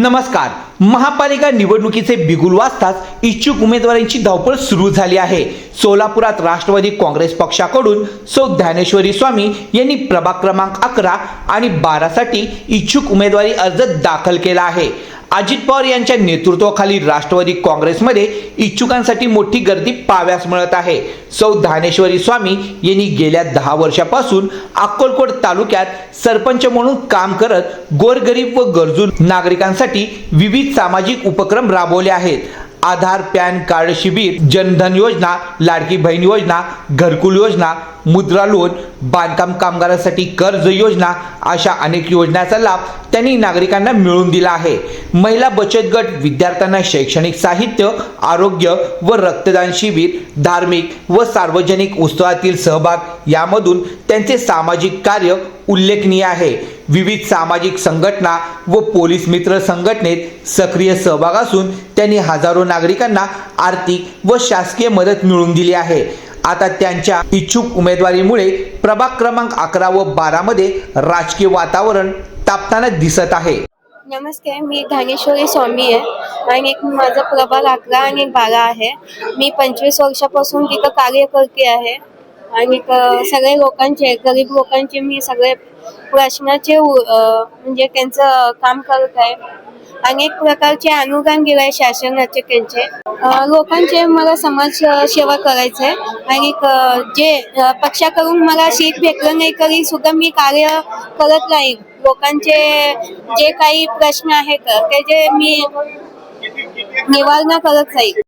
नमस्कार. महापालिका निवडणुकीचे बिगुल वाजताच इच्छुक उमेदवारांची धावपळ सुरू झाली आहे. सोलापुरात राष्ट्रवादी काँग्रेस पक्षाकडून सौ ज्ञानेश्वरी स्वामी यांनी प्रभाग क्रमांक 11 आणि 12 साठी इच्छुक उमेदवारी अर्ज दाखल केला आहे. अजित पवार यांच्या नेतृत्वाखाली राष्ट्रवादी काँग्रेसमध्ये इच्छुकांसाठी मोठी गर्दी पाहावयास मिळत आहे. सौ ज्ञानेश्वरी स्वामी यांनी गेल्या 10 वर्षापासून अक्कलकोट तालुक्यात सरपंच म्हणून काम करत गोरगरीब व गरजू नागरिकांसाठी विविध सामाजिक उपक्रम राबवले आहेत. आधार पॅन कार्ड शिबिर, जनधन योजना, लाडकी बहीण योजना, घरकुल योजना, मुद्रा लोन, बांधकाम कामगारांसाठी कर्ज योजना अशा अनेक योजनांचा लाभ त्यांनी नागरिकांना मिळवून दिला आहे. महिला बचत गट, विद्यार्थ्यांना शैक्षणिक साहित्य, आरोग्य व रक्तदान शिबिर, धार्मिक व सार्वजनिक उत्सवातील सहभाग यामधून त्यांचे सामाजिक कार्य उल्लेखनीय आहे. विविध सामाजिक संघटना व पोलीस मित्र संघटनेत सक्रिय सहभाग असून त्यांनी हजारो नागरिकांना आर्थिक व शासकीय मदत मिळवून दिली आहे. आता त्यांच्या इच्छुक उमेदवारीमुळे प्रभाग क्रमांक 11 व 12 मध्ये राजकीय वातावरण तापताना दिसत आहे. नमस्ते, मी ज्ञानेश्वरी स्वामी आहे आणि एक माझा प्रभाग 11 आणि 12 आहे. मी 25 वर्षापासून तिथं कार्य करते आहे आणि सगळे लोकांचे, गरीब लोकांचे मी सगळे प्रश्नाचे म्हणजे त्यांचं काम करत आहे. अनेक प्रकारचे अनुदान दिले आहे शासनाचे त्यांचे. लोकांचे मला समाज सेवा करायचं आहे आणि जे पक्षाकडून मला सीट भेटलं नाही तरी सुद्धा मी कार्य करत राहील. लोकांचे जे काही प्रश्न आहेत त्याचे मी निवारण करत राहील.